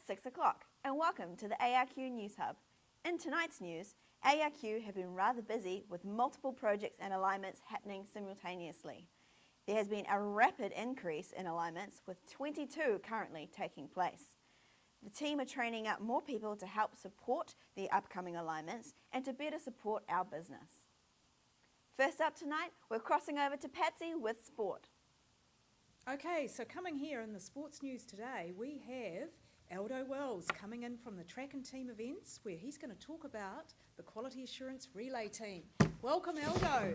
6 o'clock and welcome to the ARQ News Hub. In tonight's news, ARQ have been rather busy with multiple projects and alignments happening simultaneously. There has been a rapid increase in alignments with 22 currently taking place. The team are training up more people to help support the upcoming alignments and to better support our business. First up tonight, we're crossing over to Patsy with sport. Okay, so coming here in the sports news today, we have Aldo Wells coming in from the track and team events where he's going to talk about the quality assurance relay team. Welcome, Aldo.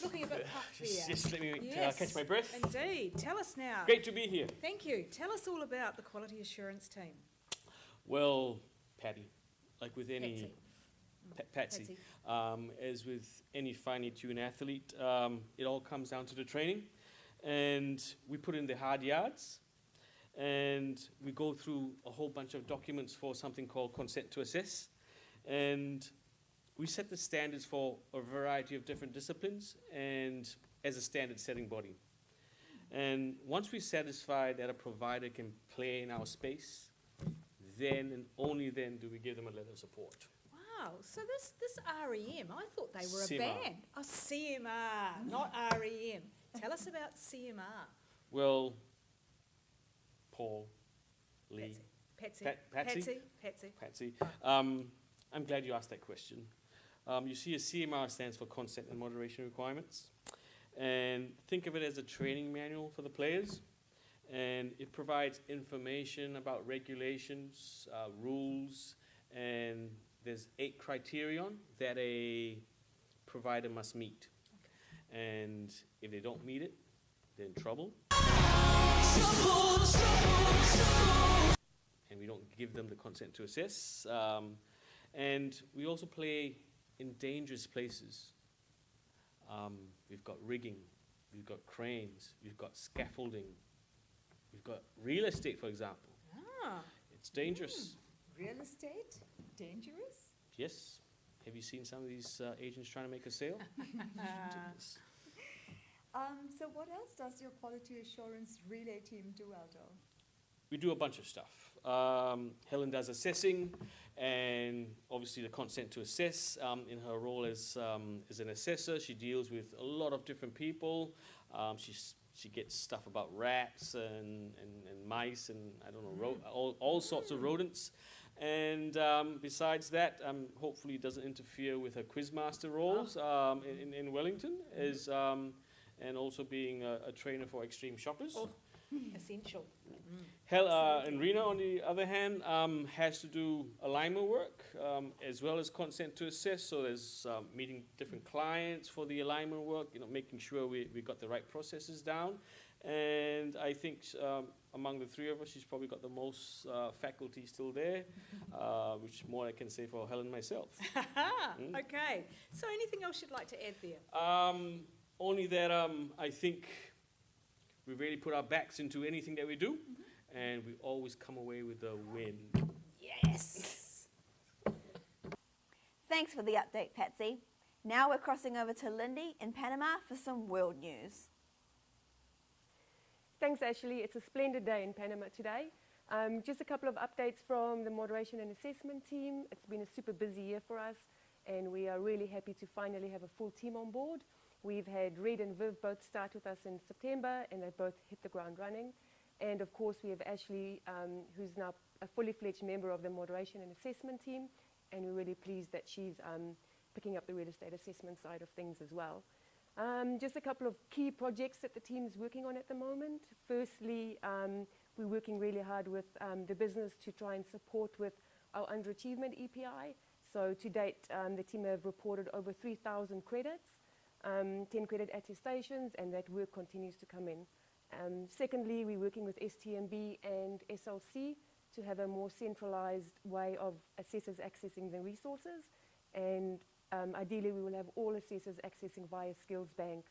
Looking a bit puffed there. Just let me catch my breath. Indeed. Tell us now. Great to be here. Thank you. Tell us all about the quality assurance team. Well, Patty, like with any... Patsy. As with any finely tuned athlete, it all comes down to the training. And we put in the hard yards, and we go through a whole bunch of documents for something called consent to assess. And we set the standards for a variety of different disciplines and as a standard setting body. And once we're satisfied that a provider can play in our space, then and only then do we give them a letter of support. Wow, so this REM, I thought they were CMR. a band. Oh, CMR, not REM. Tell us about CMR. Well, Paul, Lee, Patsy. Patsy. I'm glad you asked that question. You see, a CMR stands for Consent and Moderation Requirements. And think of it as a training manual for the players. And it provides information about regulations, rules, and there's 8 criterion that a provider must meet. And if they don't meet it, they're in trouble. And we don't give them the consent to assess. And we also play in dangerous places. We've got rigging, we've got cranes, we've got scaffolding, we've got real estate, for example. It's dangerous. Real estate? Dangerous? Yes. Have you seen some of these agents trying to make a sale? So what else does your quality assurance relay team do, Aldo? We do a bunch of stuff. Helen does assessing and obviously the consent to assess. In her role as an assessor, she deals with a lot of different people. She gets stuff about rats and mice and I don't know, all sorts of rodents. And besides that, hopefully it doesn't interfere with her quizmaster roles in Wellington, and also being a trainer for extreme shoppers. Oh, essential. And Rena, on the other hand, has to do alignment work as well as consent to assess. So there's meeting different clients for the alignment work, making sure we got the right processes down. And I think among the 3 of us, she's probably got the most faculty still there, which more I can say for Helen myself. Okay. So anything else you'd like to add there? Only that I think we really put our backs into anything that we do, and we always come away with a win. Yes! Thanks for the update, Patsy. Now we're crossing over to Lindy in Panama for some world news. Thanks, Ashley. It's a splendid day in Panama today. Just a couple of updates from the moderation and assessment team. It's been a super busy year for us, and we are really happy to finally have a full team on board. We've had Red and Viv both start with us in September, and they both hit the ground running. And of course, we have Ashley, who's now a fully fledged member of the moderation and assessment team, and we're really pleased that she's picking up the real estate assessment side of things as well. Just a couple of key projects that the team is working on at the moment. Firstly, we're working really hard with the business to try and support with our underachievement EPI. So to date, the team have reported over 3,000 credits, 10 credit attestations, and that work continues to come in. Secondly, we're working with STMB and SLC to have a more centralized way of assessors accessing the resources, and ideally we will have all assessors accessing via Skills Bank,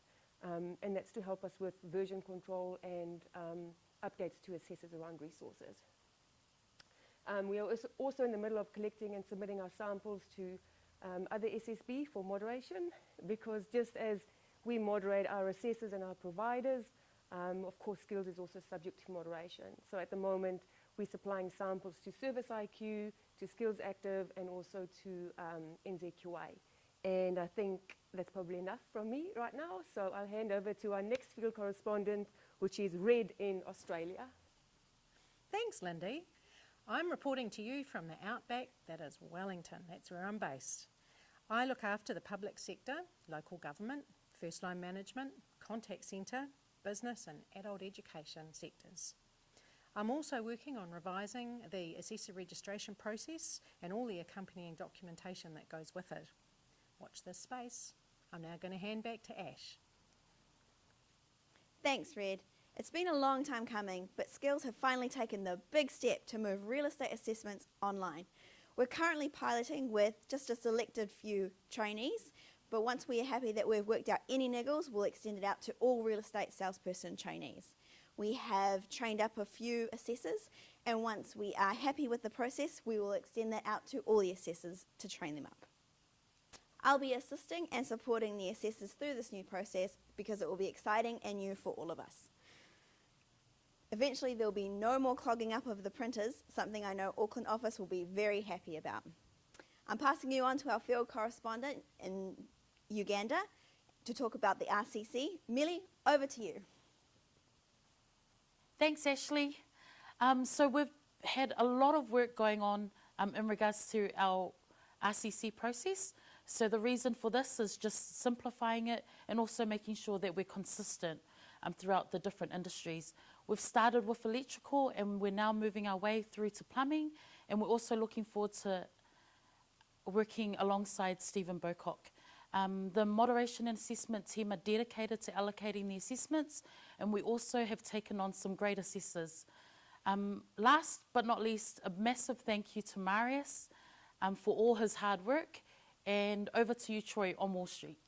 and that's to help us with version control and updates to assessors around resources. We are also in the middle of collecting and submitting our samples to other SSB for moderation, because just as we moderate our assessors and our providers, of course Skills is also subject to moderation. So at the moment We're supplying samples to Service IQ, to Skills Active, and also to NZQA. And I think that's probably enough from me right now. So I'll hand over to our next field correspondent, which is Red in Australia. Thanks, Lindy. I'm reporting to you from the outback, that is Wellington. That's where I'm based. I look after the public sector, local government, first line management, contact centre, business and adult education sectors. I'm also working on revising the assessor registration process and all the accompanying documentation that goes with it. Watch this space. I'm now going to hand back to Ash. Thanks, Red. It's been a long time coming, but Skills have finally taken the big step to move real estate assessments online. We're currently piloting with just a selected few trainees, but once we are happy that we've worked out any niggles, we'll extend it out to all real estate salesperson trainees. We have trained up a few assessors, and once we are happy with the process, we will extend that out to all the assessors to train them up. I'll be assisting and supporting the assessors through this new process because it will be exciting and new for all of us. Eventually, there will be no more clogging up of the printers, something I know Auckland office will be very happy about. I'm passing you on to our field correspondent in Uganda to talk about the RCC. Millie, over to you. Thanks, Ashley. So we've had a lot of work going on in regards to our RCC process. So the reason for this is just simplifying it and also making sure that we're consistent throughout the different industries. We've started with electrical and we're now moving our way through to plumbing, and we're also looking forward to working alongside Stephen Bocock. The moderation and assessment team are dedicated to allocating the assessments, and we also have taken on some great assessors. Last but not least, a massive thank you to Marius for all his hard work, and over to you, Troy, on Wall Street.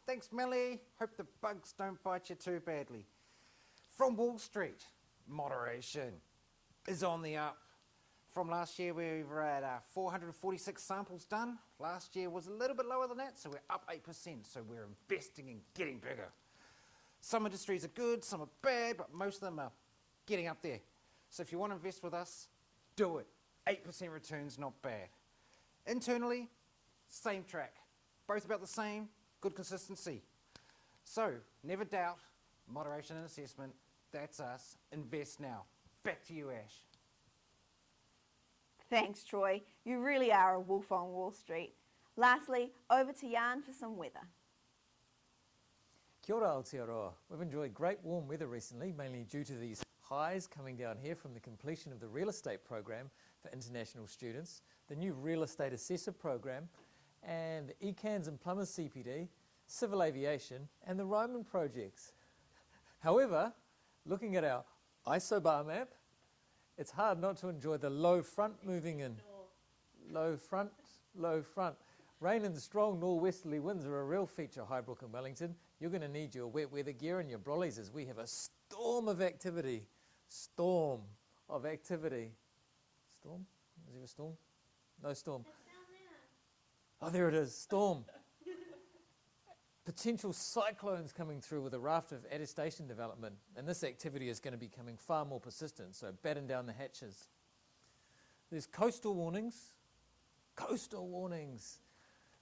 Thanks, Millie. Hope the bugs don't bite you too badly. From Wall Street, moderation is on the up. From last year, we were at 446 samples done. Last year was a little bit lower than that, so we're up 8%. So we're investing in getting bigger. Some industries are good, some are bad, but most of them are getting up there. So if you want to invest with us, do it. 8% returns, not bad. Internally, same track. Both about the same, good consistency. So never doubt, moderation and assessment, that's us. Invest now. Back to you, Ash. Thanks, Troy. You really are a wolf on Wall Street. Lastly, over to Jan for some weather. Kia ora Aotearoa. We've enjoyed great warm weather recently, mainly due to these highs coming down here from the completion of the real estate program for international students, the new real estate assessor program, and the ECANS and Plumbers CPD, civil aviation, and the Ryman projects. However, looking at our isobar map, it's hard not to enjoy the low front moving in. Low front, low front. Rain and strong norwesterly winds are a real feature, Highbrook and Wellington. You're going to need your wet weather gear and your brollies as we have a storm of activity. Storm of activity. Storm? Is there a storm? No storm. It's down there. Oh, there it is. Storm. Potential cyclones coming through with a raft of attestation development, and this activity is going to be becoming far more persistent, so batten down the hatches. There's coastal warnings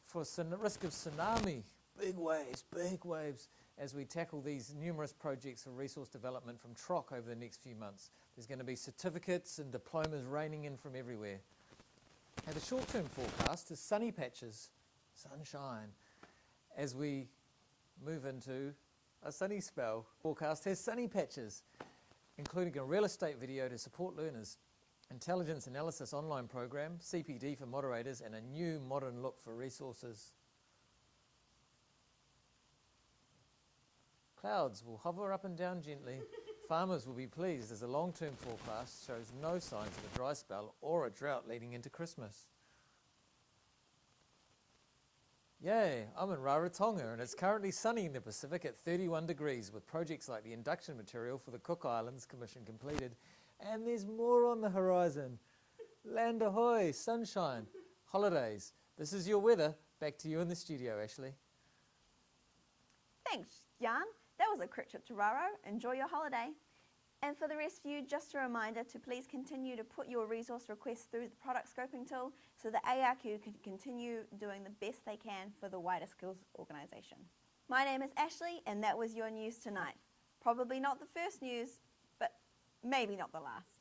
for risk of tsunami, big waves, as we tackle these numerous projects of resource development from TROC over the next few months. There's going to be certificates and diplomas raining in from everywhere. And the short-term forecast is sunny patches, sunshine, as we move into a sunny spell. Forecast has sunny patches, including a real estate video to support learners, intelligence analysis online program, CPD for moderators, and a new modern look for resources. Clouds will hover up and down gently. Farmers will be pleased as the long-term forecast shows no signs of a dry spell or a drought leading into Christmas. Yay, I'm in Rarotonga and it's currently sunny in the Pacific at 31 degrees with projects like the induction material for the Cook Islands Commission completed, and there's more on the horizon. Land ahoy, sunshine, holidays. This is your weather. Back to you in the studio, Ashley. Thanks, Jan. That was a quick trip to Raro. Enjoy your holiday. And for the rest of you, just a reminder to please continue to put your resource requests through the product scoping tool so the ARQ can continue doing the best they can for the wider skills organisation. My name is Ashley, and that was your news tonight. Probably not the first news, but maybe not the last.